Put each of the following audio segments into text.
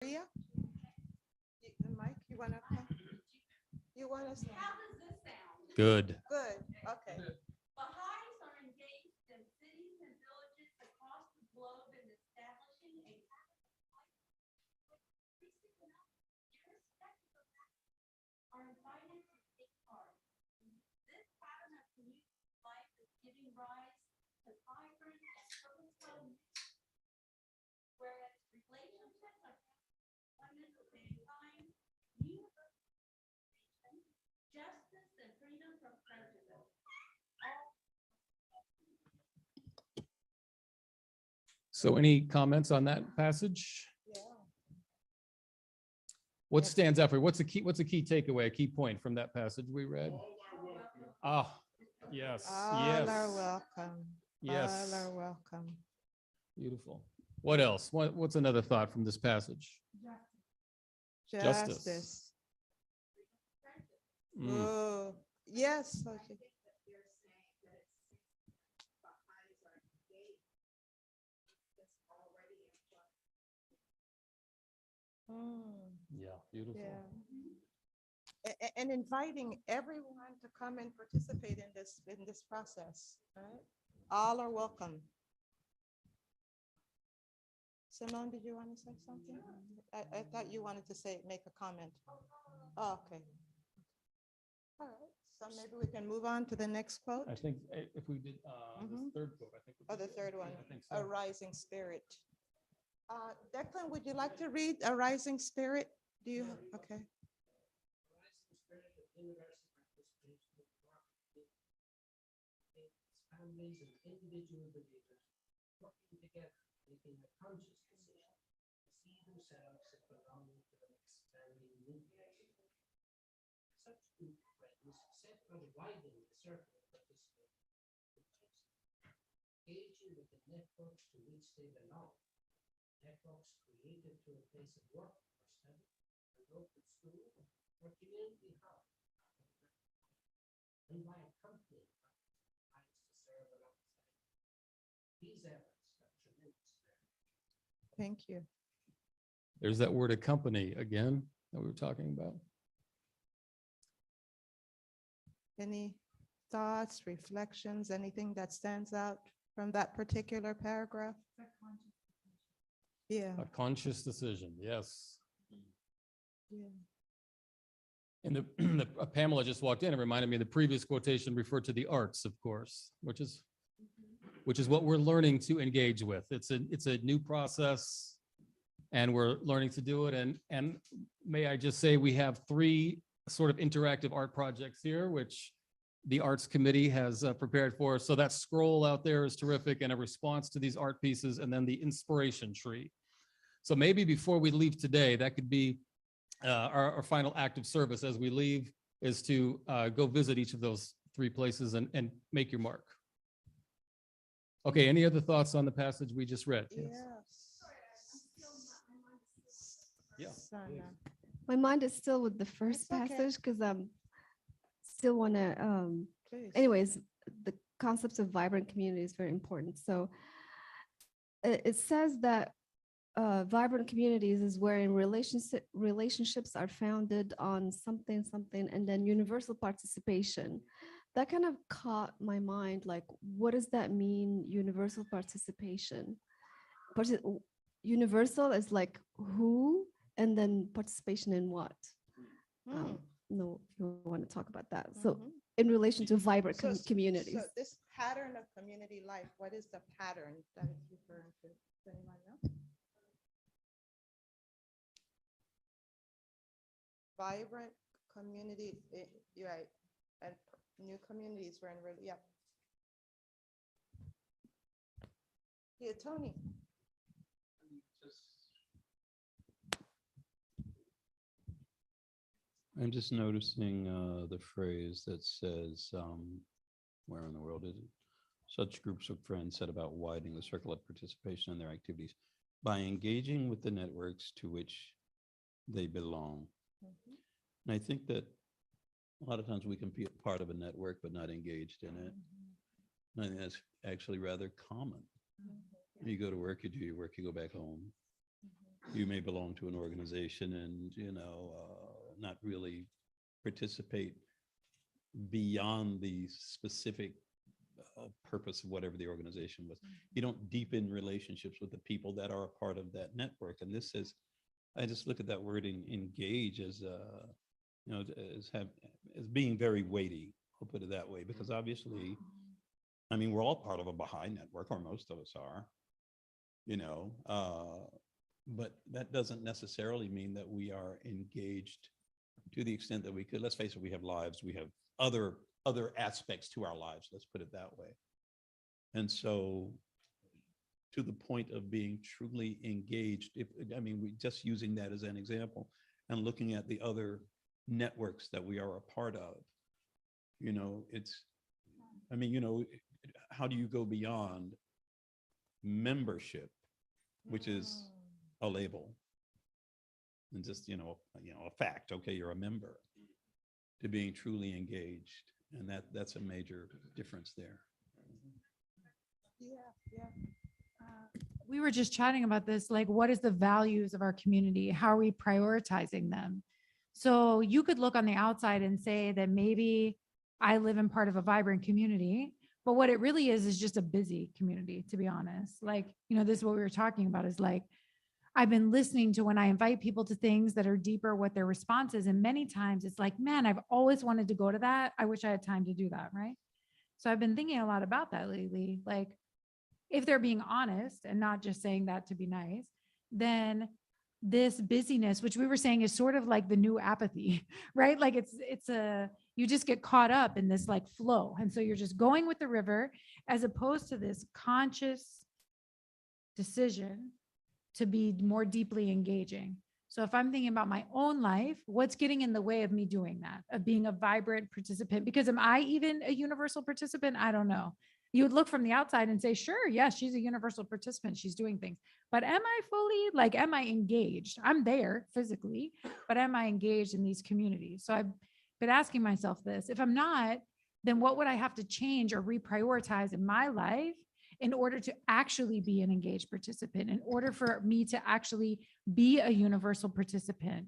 Maria? Mike, you want to come? You want us? How does this sound? Good. Good, okay. Baha'is are engaged in cities and villages across the globe in establishing a irrespective of that, are invited to take part. This pattern of community life is giving rise to vibrant and purposeful whereas relationships are fundamental to mankind, justice and freedom from prejudice. So any comments on that passage? Yeah. What stands out for you? What's a key takeaway, a key point from that passage we read? Ah, yes, All yes, are welcome. yes. All are welcome. Beautiful. What else? What's another thought from this passage? Justice. Justice. Mm. Oh, yes. Okay. Mm, Yeah, beautiful. yeah. And inviting everyone to come and participate in this process, right? All are welcome. Simone, did you want to say something? I thought you wanted to make a comment. Oh, okay. All right, so maybe we can move on to the next quote. I think if we did Mhm. the third quote, I think. Oh, the third one, I think so. a rising spirit. Declan, would you like to read A Rising Spirit? Do you, okay. Families and individual believers working together, making a conscious decision to see themselves as belonging to an expanding nucleus. Such group of friends set about widening the circle of participants, engaging with the networks to which they belong, networks created to a place of work or study, a local school, or community hub, and by accompanying these efforts have tremendous merit. Thank you. There's that word accompany again that we were talking about. Any thoughts, reflections, anything that stands out from that particular paragraph? Yeah. A conscious decision, yes. Yeah. And Pamela just walked in and reminded me the previous quotation referred to the arts, of course, which is what we're learning to engage with. It's a new process and we're learning to do it. And may I just say, we have 3 sort of interactive art projects here, which the Arts Committee has prepared for us. So that scroll out there is terrific and a response to these art pieces, and then the inspiration tree. So maybe before we leave today, that could be our final act of service as we leave, is to go visit each of those 3 places and make your mark. Okay, any other thoughts on the passage we just read? Yes. Yeah. Sana. My mind is still with the first It's okay. passage because still want to, Please. anyways, the concepts of vibrant community is very important. So it says that vibrant communities is wherein relationships are founded on something, and then universal participation. That kind of caught my mind. Like, what does that mean, universal participation? Universal is like who, and then participation in what? No, if you want to talk about that. So Mhm. in relation to vibrant So- communities. So this pattern of community life, what is the pattern that it's referring to? Does anyone know? Vibrant community, you're right, and new communities were in really, yeah. Yeah, Tony. I'm just noticing the phrase that says, where in the world is it? Such groups of friends set about widening the circle of participation in their activities by engaging with the networks to which they belong. Mhm. And I think that a lot of times we can be a part of a network but not engaged in it. And I think that's actually rather common. You go to work, you do your work, you go back home. you may belong to an organization and, not really participate beyond the specific purpose of whatever the organization was. You don't deepen relationships with the people that are a part of that network. And this is, I just look at that word engage as, as being very weighty. I'll put it that way, because obviously, I mean, we're all part of a Baha'i network, or most of us are, but that doesn't necessarily mean that we are engaged to the extent that we could. Let's face it, we have lives, we have other aspects to our lives, let's put it that way. And so to the point of being truly engaged, we just using that as an example and looking at the other networks that we are a part of, how do you go beyond membership, which is a label and just, a fact, okay, you're a member, to being truly engaged. And that's a major difference there. Yeah. We were just chatting about this, like, what is the values of our community? How are we prioritizing them? So you could look on the outside and say that maybe I live in part of a vibrant community, but what it really is just a busy community, to be honest. Like, this is what we were talking about, is like, I've been listening to when I invite people to things that are deeper, what their response is. And many times it's like, man, I've always wanted to go to that. I wish I had time to do that. Right. So I've been thinking a lot about that lately. Like, if they're being honest and not just saying that to be nice, then this busyness, which we were saying is sort of like the new apathy, right? Like you just get caught up in this like flow. And so you're just going with the river, as opposed to this conscious decision to be more deeply engaging. So if I'm thinking about my own life, what's getting in the way of me doing that, of being a vibrant participant? Because am I even a universal participant? I don't know. You would look from the outside and say, sure, yes, she's a universal participant. She's doing things. But am I fully, am I engaged? I'm there physically, but am I engaged in these communities? So I've been asking myself this. If I'm not, then what would I have to change or reprioritize in my life in order to actually be an engaged participant, in order for me to actually be a universal participant?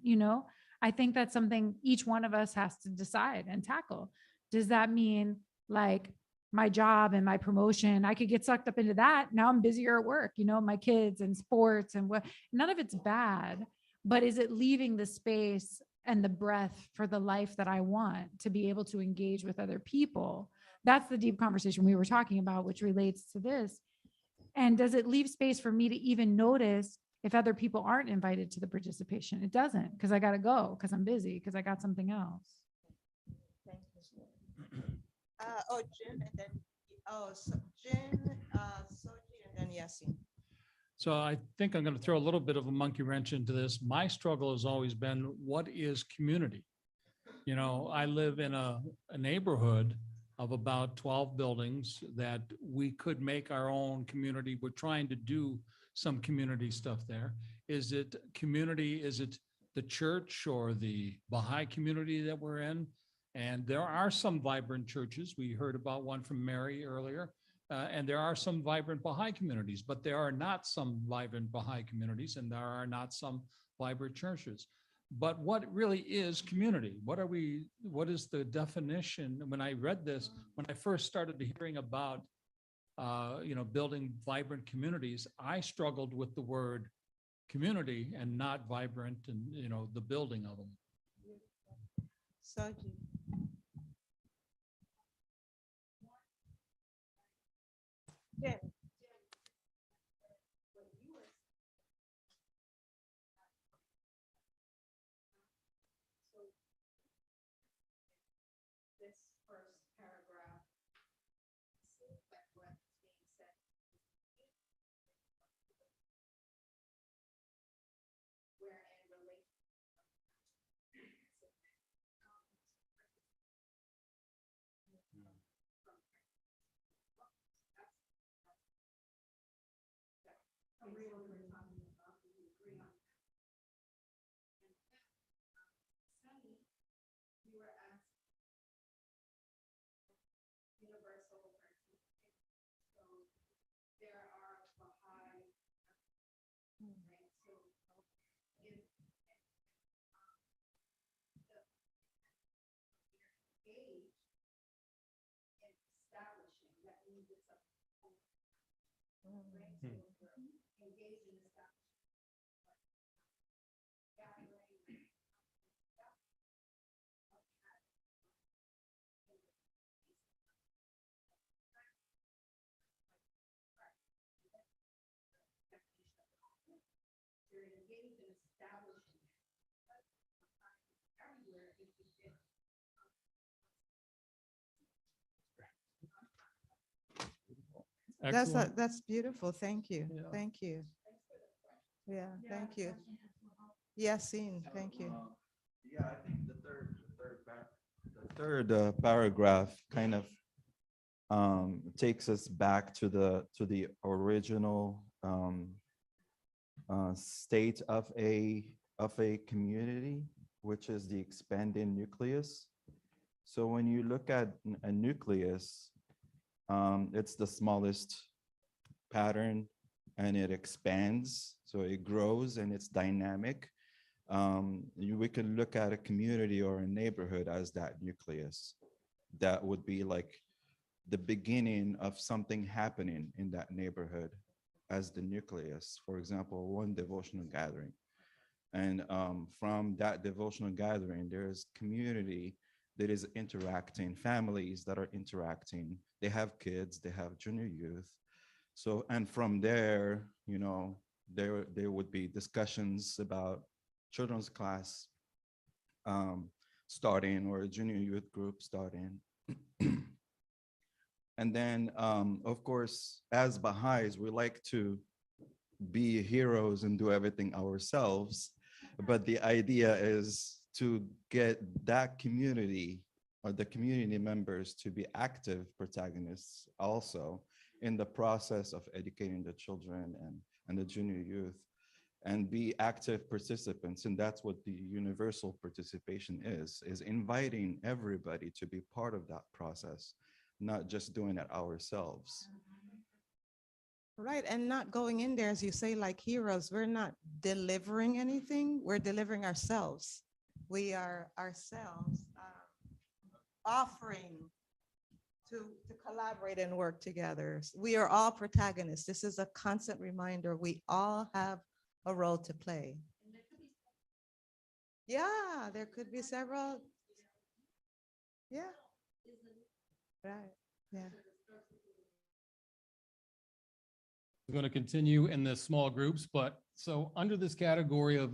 I think that's something each one of us has to decide and tackle. Does that mean my job and my promotion, I could get sucked up into that? Now I'm busier at work, my kids and sports and what, none of it's bad, but is it leaving the space and the breath for the life that I want to be able to engage with other people? That's the deep conversation we were talking about, which relates to this. And does it leave space for me to even notice if other people aren't invited to the participation? It doesn't, because I got to go, because I'm busy, because I got something else. Thank you. Jim, and then, Jim, Soji, and then Yasin. So I think I'm going to throw a little bit of a monkey wrench into this. My struggle has always been, what is community? I live in a neighborhood of about 12 buildings that we could make our own community. We're trying to do some community stuff there. Is it community? Is it the church or the Baha'i community that we're in? And there are some vibrant churches. We heard about one from Mary earlier. And there are some vibrant Baha'i communities, but there are not some vibrant Baha'i communities, and there are not some vibrant churches. But what really is community? What is the definition? When I read this, when I first started hearing about, building vibrant communities, I struggled with the word community and not vibrant and, the building of them. Soji. Yeah. This first paragraph, like what's being said. Where in relation. You were asked universal participation. So there are Baha'i, right? So engage in establishment. Gathering. They're engaged in establishing everywhere if you get. Excellent. That's beautiful. Thank you. Yeah. Thank you. Yeah, thank you. Yassine, thank you. Yeah, I think the third paragraph kind of takes us back to the original state of a community, which is the expanding nucleus. So when you look at a nucleus, it's the smallest pattern and it expands, so it grows and it's dynamic. We could look at a community or a neighborhood as that nucleus. That would be like the beginning of something happening in that neighborhood as the nucleus. For example, one devotional gathering. And from that devotional gathering, there's community that is interacting, families that are interacting. They have kids, they have junior youth. So, and from there, you know, there would be discussions about children's class starting or a junior youth group starting. And then, of course, as Baha'is, we like to be heroes and do everything ourselves. But the idea is to get that community or the community members to be active protagonists also in the process of educating the children and the junior youth, and be active participants. And that's what the universal participation is inviting everybody to be part of that process, not just doing it ourselves. Right, and not going in there, as you say, like heroes. We're not delivering anything. We're delivering ourselves. We are ourselves offering to collaborate and work together. We are all protagonists. This is a constant reminder. We all have a role to play. Yeah, there could be several. Yeah. Right, yeah. We're going to continue in the small groups, but so under this category of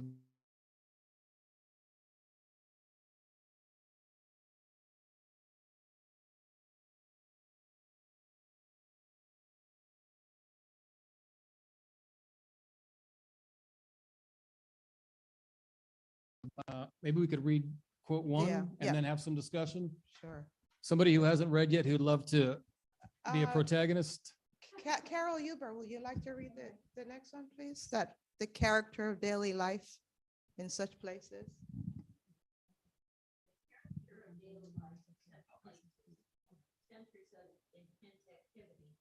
maybe we could read quote Yeah, one yeah. and then have some discussion. Sure. Somebody who hasn't read yet who'd love to be a Uh, protagonist. Carol Huber, will you like to read the next one, please? That the character of daily life in such places. Centers of intense activity.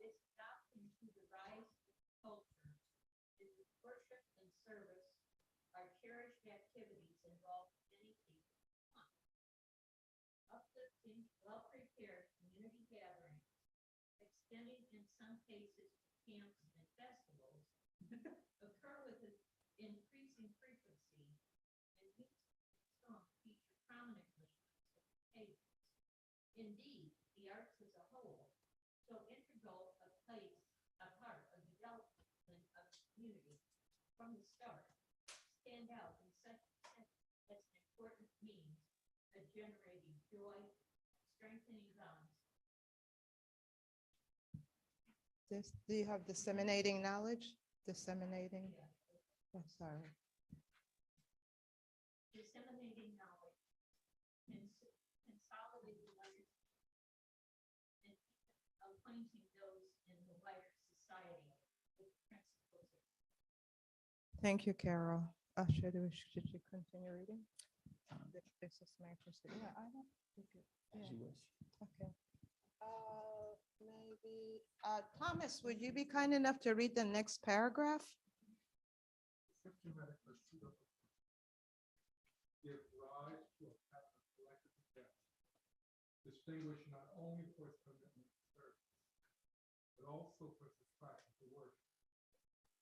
This adoption to the rise of culture is worship and service are cherished activities involved many people. Uplifting, well-prepared community gatherings, extending in some cases to camps and festivals, occur with an increasing frequency, and these songs feature prominently on tables. Indeed, the arts as a whole, so integral a part of development of community from the start, stand out in such as an important means of generating joy, strengthening bonds. Do you have disseminating knowledge? Disseminating? Oh, sorry. Disseminating knowledge, consolidating learning, and acquainting those in the wider society with principles of. Thank you, Carol. Should you continue reading? This is my first. Yeah, I don't think it. Yeah. Okay. Maybe, Thomas, would you be kind enough to read the next paragraph? Give rise to a pattern of collective death, distinguished not only for its commitment to service, but also for its attraction to worship.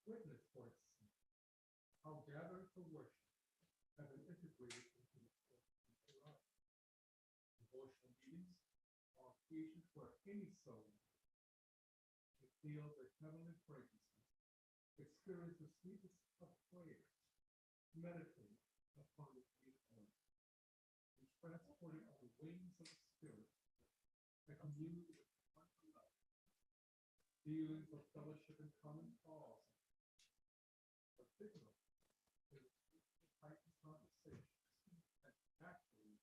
Witness, for instance, how gathering for worship have been integrated into the spiritual life. Devotional meetings are occasions where any soul can feel the heavenly fragrances, experience the sweetness of prayer, meditate upon the beautiful earth, and transported on the wings of the Spirit, that commune with one another, feelings of fellowship and common cause, particularly in heightened conversations, and actually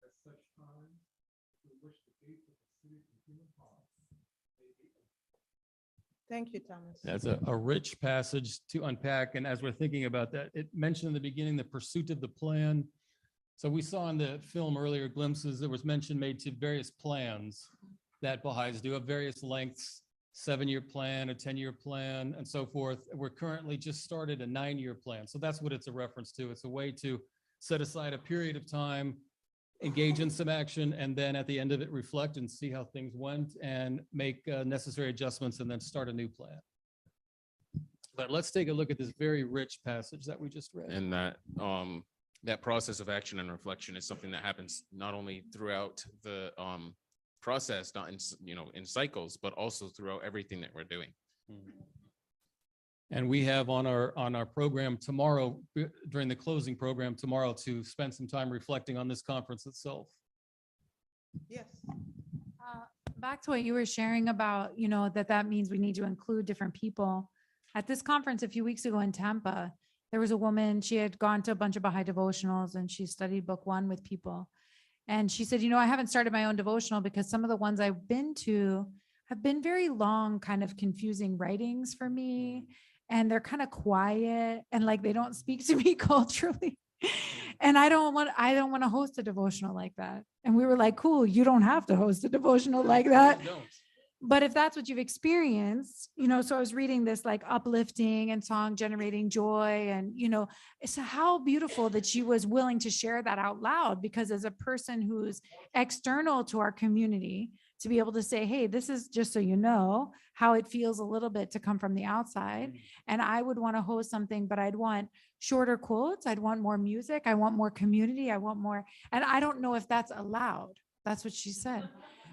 at such times through which the gates of the city of the human heart may be opened. Thank you, Thomas. That's a rich passage to unpack. And as we're thinking about that, it mentioned in the beginning, the pursuit of the plan. So we saw in the film earlier glimpses, there was mention made to various plans that Baha'is do of various lengths, 7-year plan, a 10-year plan, and so forth. We're currently just started a 9-year plan. So that's what it's a reference to. It's a way to set aside a period of time, engage in some action, and then at the end of it, reflect and see how things went and make necessary adjustments and then start a new plan. But let's take a look at this very rich passage that we just read. And that process of action and reflection is something that happens not only throughout the process, not in in cycles, but also throughout everything that we're doing. And we have on our program tomorrow, during the closing program tomorrow, to spend some time reflecting on this conference itself. Yes. Back to what you were sharing about, that means we need to include different people. At this conference a few weeks ago in Tampa, there was a woman, she had gone to a bunch of Baha'i devotionals and she studied book 1 with people. And she said, I haven't started my own devotional because some of the ones I've been to have been very long, kind of confusing writings for me. And they're kind of quiet and like they don't speak to me culturally. And I don't want to host a devotional like that. And we were like, cool, you don't have to host a devotional like that. But if that's what you've experienced, so I was reading this like uplifting and song generating joy. And, it's how beautiful that she was willing to share that out loud, because as a person who's external to our community, to be able to say, hey, this is just so you know how it feels a little bit to come from the outside. And I would want to host something, but I'd want shorter quotes. I'd want more music. I want more community. I want more. And I don't know if that's allowed. That's what she said.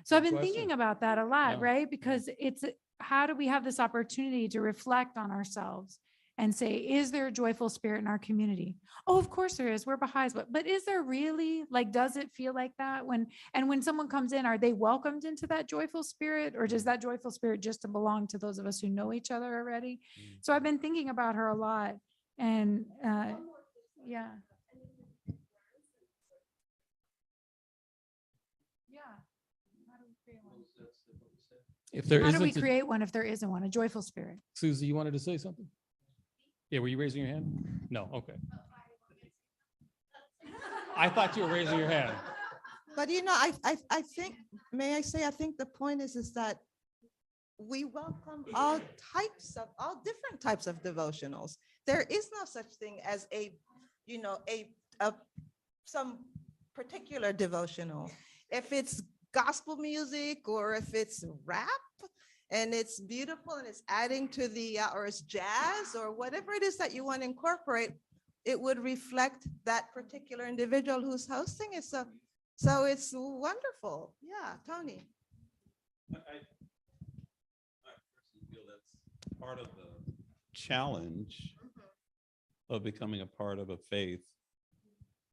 So I've been thinking about that a lot, right? Because it's how do we have this opportunity to reflect on ourselves and say, is there a joyful spirit in our community? Oh, of course there is. We're Baha'is, but is there really? Like, does it feel like that? When someone comes in, are they welcomed into that joyful spirit, or does that joyful spirit just belong to those of us who know each other already? So I've been thinking about her a lot, and yeah. If there How do we isn't, create one if there isn't one, a joyful spirit? Susie, you wanted to say something? Yeah, were you raising your hand? No, okay. I thought you were raising your hand. But I think, may I say, I think the point is that we welcome all different types of devotionals. There is no such thing as some particular devotional. If it's gospel music or if it's rap and it's beautiful and it's adding to or it's jazz or whatever it is that you want to incorporate, it would reflect that particular individual who's hosting it. So it's wonderful. Yeah, Tony. I personally feel that's part of the challenge of becoming a part of a faith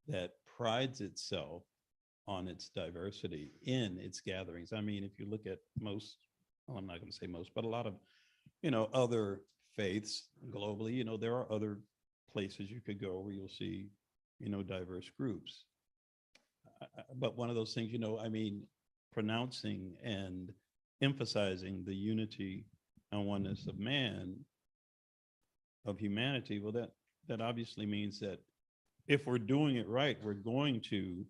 that prides itself on its diversity in its gatherings. I mean, if you look at most, well, I'm not going to say most, but a lot of, other faiths globally, there are other places you could go where you'll see, diverse groups. But one of those things, pronouncing and emphasizing the unity and oneness of man, of humanity, well, that obviously means that if we're doing it right, we're going to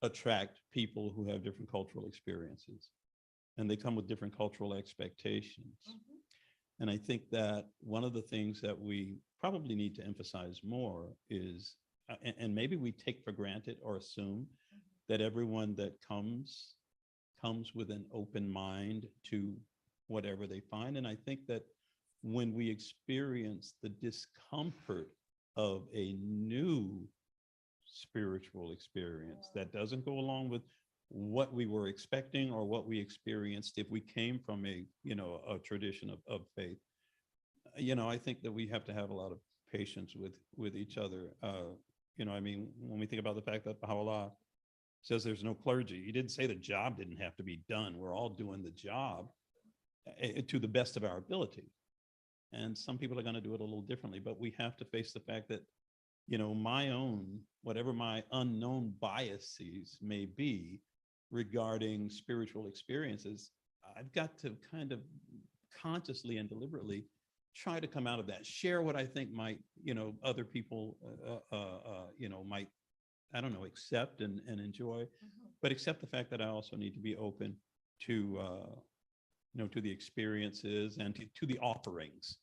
attract people who have different cultural experiences, and they come with different cultural expectations. And I think that one of the things that we probably need to emphasize more is, and maybe we take for granted or assume that everyone that comes with an open mind to whatever they find. And I think that when we experience the discomfort of a new spiritual experience that doesn't go along with what we were expecting or what we experienced if we came from a, a tradition of faith, I think that we have to have a lot of patience with each other. I mean, when we think about the fact that Baha'u'llah says there's no clergy, he didn't say the job didn't have to be done. We're all doing the job to the best of our ability. And some people are going to do it a little differently, but we have to face the fact that, my own, whatever my unknown biases may be regarding spiritual experiences, I've got to kind of consciously and deliberately try to come out of that, share what I think might, other people, might, I don't know, accept and enjoy, but accept the fact that I also need to be open to, to the experiences and to the offerings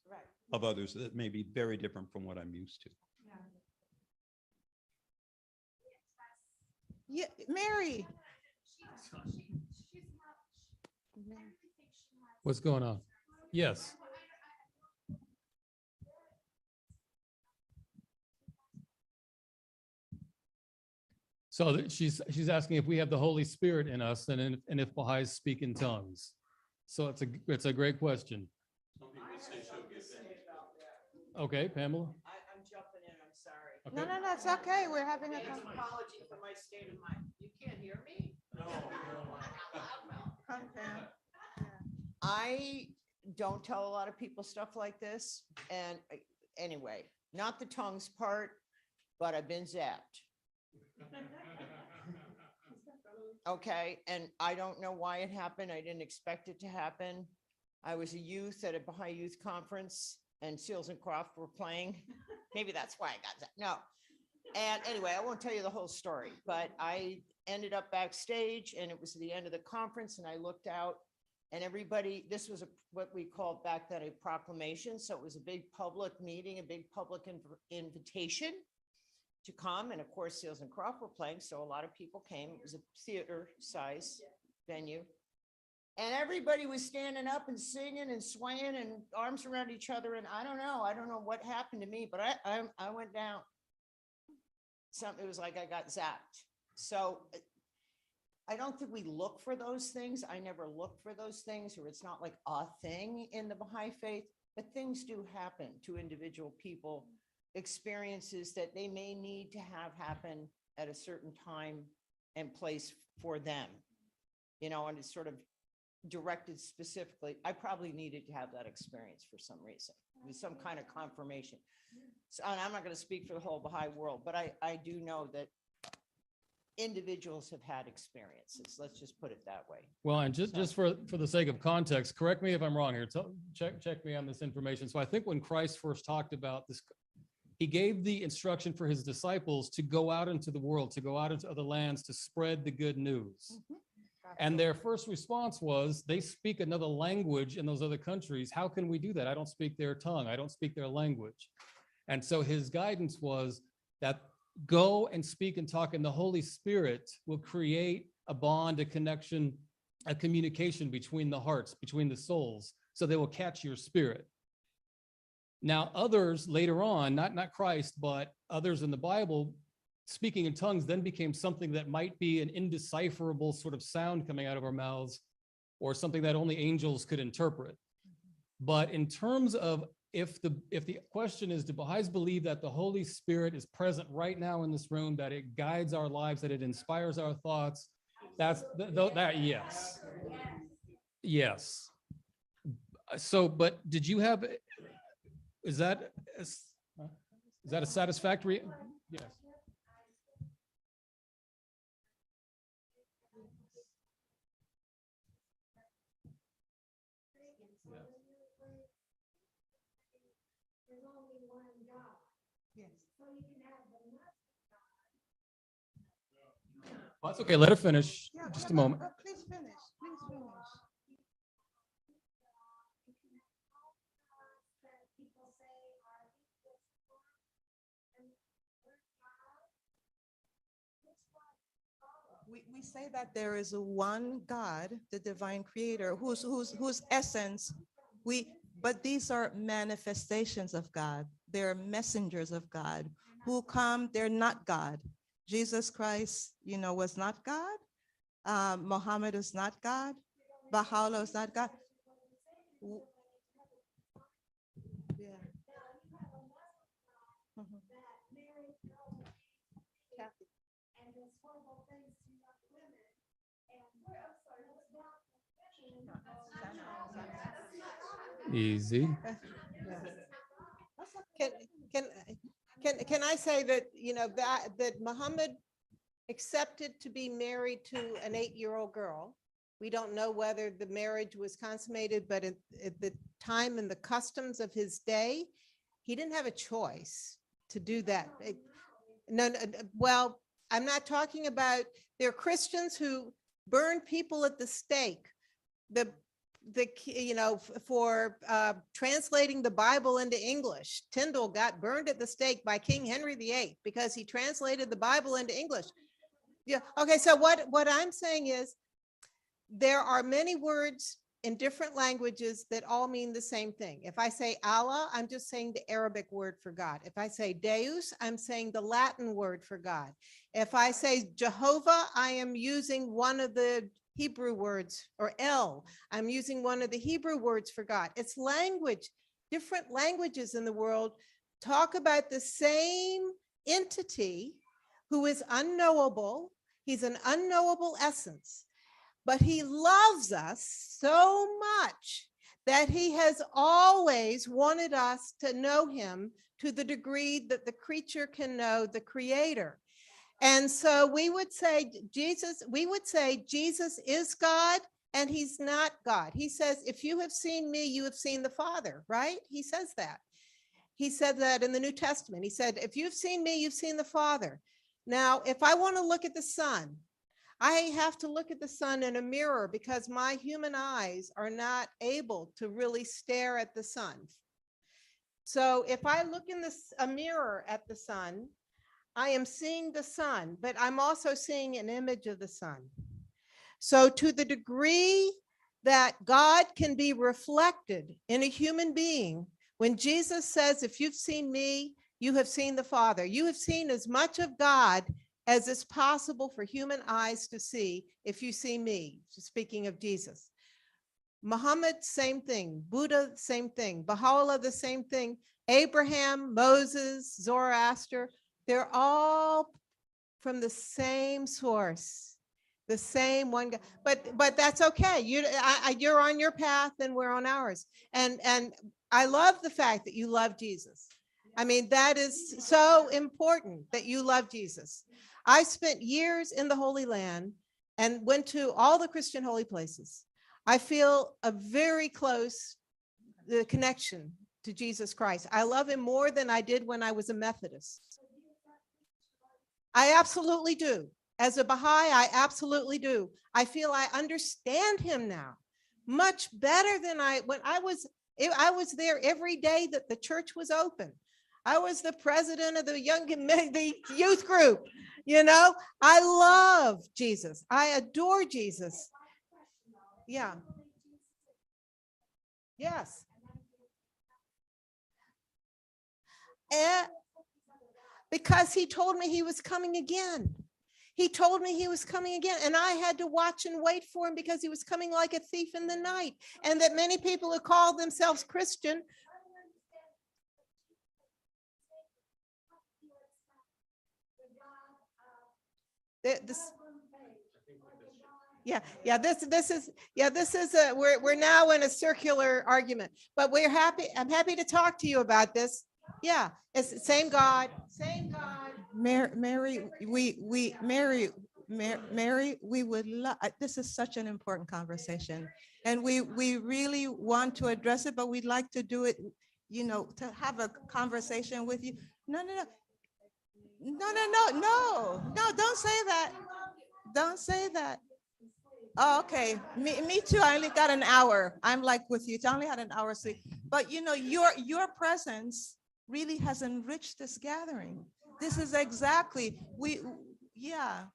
of others that may be very different from what I'm used to. Yeah, Mary. What's going on? Yes. So she's asking if we have the Holy Spirit in us and if Baha'is speak in tongues. So it's a great question. Okay, Pamela. I'm jumping in, I'm sorry. No, it's okay. We're having a Apology for my state of mind. You can't hear me? No. Come, Pam. I don't tell a lot of people stuff like this. And anyway, not the tongues part, but I've been zapped. Okay, and I don't know why it happened. I didn't expect it to happen. I was a youth at a Baha'i youth conference and Seals and Croft were playing. Maybe that's why I got that. No. And anyway, I won't tell you the whole story, but I ended up backstage and it was the end of the conference and I looked out and everybody, this was what we called back then a proclamation. So it was a big public meeting, a big public invitation to come. And of course, Seals and Croft were playing. So a lot of people came. It was a theater size venue. And everybody was standing up and singing and swaying and arms around each other. And I don't know what happened to me, but I went down. It was like I got zapped. So I don't think we look for those things. I never look for those things, or it's not like a thing in the Baha'i faith, but things do happen to individual people, experiences that they may need to have happen at a certain time and place for them, and it's sort of directed specifically. I probably needed to have that experience for some reason, with some kind of confirmation. So, and I'm not going to speak for the whole Baha'i world, but I do know that individuals have had experiences. Let's just put it that way. Well, and just for the sake of context, correct me if I'm wrong here. Check me on this information. So I think when Christ first talked about this, he gave the instruction for his disciples to go out into the world, to go out into other lands, to spread the good news. And their first response was, they speak another language in those other countries. How can we do that? I don't speak their tongue. I don't speak their language. And so his guidance was that go and speak and talk, and the Holy Spirit will create a bond, a connection, a communication between the hearts, between the souls, so they will catch your spirit. Now, others later on, not Christ, but others in the Bible, speaking in tongues then became something that might be an indecipherable sort of sound coming out of our mouths, or something that only angels could interpret. But in terms of if the question is, do Baha'is believe that the Holy Spirit is present right now in this room, that it guides our lives, that it inspires our thoughts? That's that yes. Yes. So, but did you have, is that a satisfactory? Yes. Well, that's okay. Let her finish. Yeah, Just a moment. Please finish. Please finish. We say that there is a one God, the divine creator, whose essence but these are manifestations of God. They're messengers of God who come, they're not God. Jesus Christ, was not God. Muhammad is not God. Baha'u'llah is not God. Yeah. Mhm. Kathy. Easy. Can, can I say that, that Muhammad accepted to be married to an 8-year-old girl. We don't know whether the marriage was consummated, but at the time and the customs of his day, he didn't have a choice to do that. Well, I'm not talking about, there are Christians who burn people at the stake. For translating the Bible into English. Tyndall got burned at the stake by King Henry VIII because he translated the Bible into English. Yeah. Okay. So what I'm saying is there are many words in different languages that all mean the same thing. If I say Allah, I'm just saying the Arabic word for God. If I say Deus, I'm saying the Latin word for God. If I say Jehovah, I am using one of the Hebrew words, or El, I'm using one of the Hebrew words for God. It's language. Different languages in the world talk about the same entity who is unknowable. He's an unknowable essence, but he loves us so much that he has always wanted us to know him to the degree that the creature can know the creator. And so we would say Jesus is God and he's not God. He says, if you have seen me, you have seen the Father, right? He says that. He said that in the New Testament. He said, if you've seen me, you've seen the Father. Now, if I want to look at the sun, I have to look at the sun in a mirror because my human eyes are not able to really stare at the sun. So if I look in a mirror at the sun, I am seeing the sun, but I'm also seeing an image of the sun. So to the degree that God can be reflected in a human being, when Jesus says, if you've seen me, you have seen the Father. You have seen as much of God as is possible for human eyes to see if you see me, speaking of Jesus. Muhammad, same thing. Buddha, same thing. Baha'u'llah, the same thing. Abraham, Moses, Zoroaster, they're all from the same source, the same one God. But that's okay. You're on your path and we're on ours. And I love the fact that you love Jesus. I mean, that is so important that you love Jesus. I spent years in the Holy Land and went to all the Christian holy places. I feel a very close connection to Jesus Christ. I love him more than I did when I was a Methodist. I absolutely do. As a Baha'i, I absolutely do. I feel I understand him now much better than when I was there every day that the church was open. I was the president of the youth group. I love Jesus. I adore Jesus. Yeah. Yes. Because he told me he was coming again. He told me he was coming again, and I had to watch and wait for him because he was coming like a thief in the night. And that many people who call themselves Christian. We're now in a circular argument, but we're happy. I'm happy to talk to you about this. Yeah, it's the same God, same God. Mary, we would love, this is such an important conversation. And we really want to address it, but we'd like to do it, to have a conversation with you. No, don't say that. Don't say that. Oh, okay. Me too. I only got an hour. I'm like with you. I only had an hour sleep. But your presence really has enriched this gathering. This is exactly, yeah.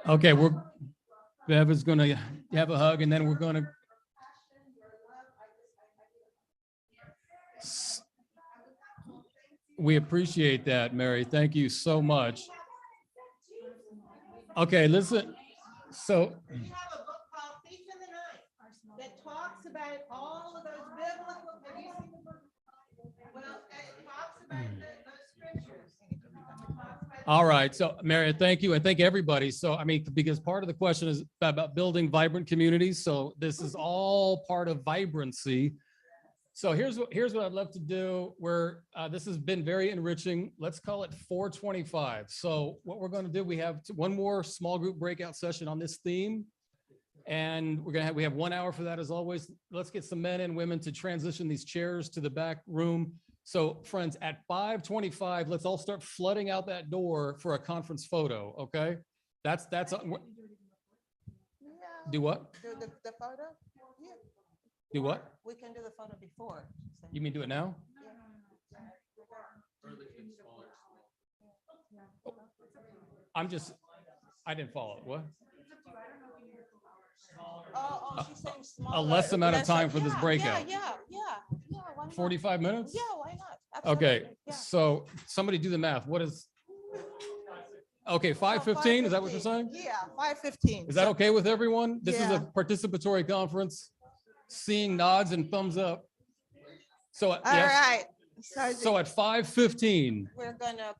Okay, Bev is gonna have a hug and then we're gonna. We appreciate that, Mary. Thank you so much. Okay, listen, so, You have a book called Thief in the Night that talks about all of those biblical, have you seen the book? Well, it talks about those scriptures. all right, so Mary, thank you, and thank everybody. So, I mean, because part of the question is about building vibrant communities, so this is all part of vibrancy. So here's what I'd love to do, where this has been very enriching. Let's call it 425. So what we're going to do, we have one more small group breakout session on this theme. And we have 1 hour for that as always. Let's get some men and women to transition these chairs to the back room. So friends, at 5:25, let's all start flooding out that door for a conference photo, okay? That's, do what? Do the photo? Yeah, Do what? we can do the photo before. so. You mean do it now? I didn't follow it. What? Oh, she's saying smaller. less amount of time for this yeah, breakout. Yeah, why not? 45 minutes? Yeah, why not? Okay, Absolutely, yeah. so somebody do the math. What is? Okay, 5:15, is that what you're saying? Yeah, 5:15. Is that okay with everyone? This is a Yeah. participatory conference. Seeing nods and thumbs up. So, All yes, right. so at 5:15, We're gonna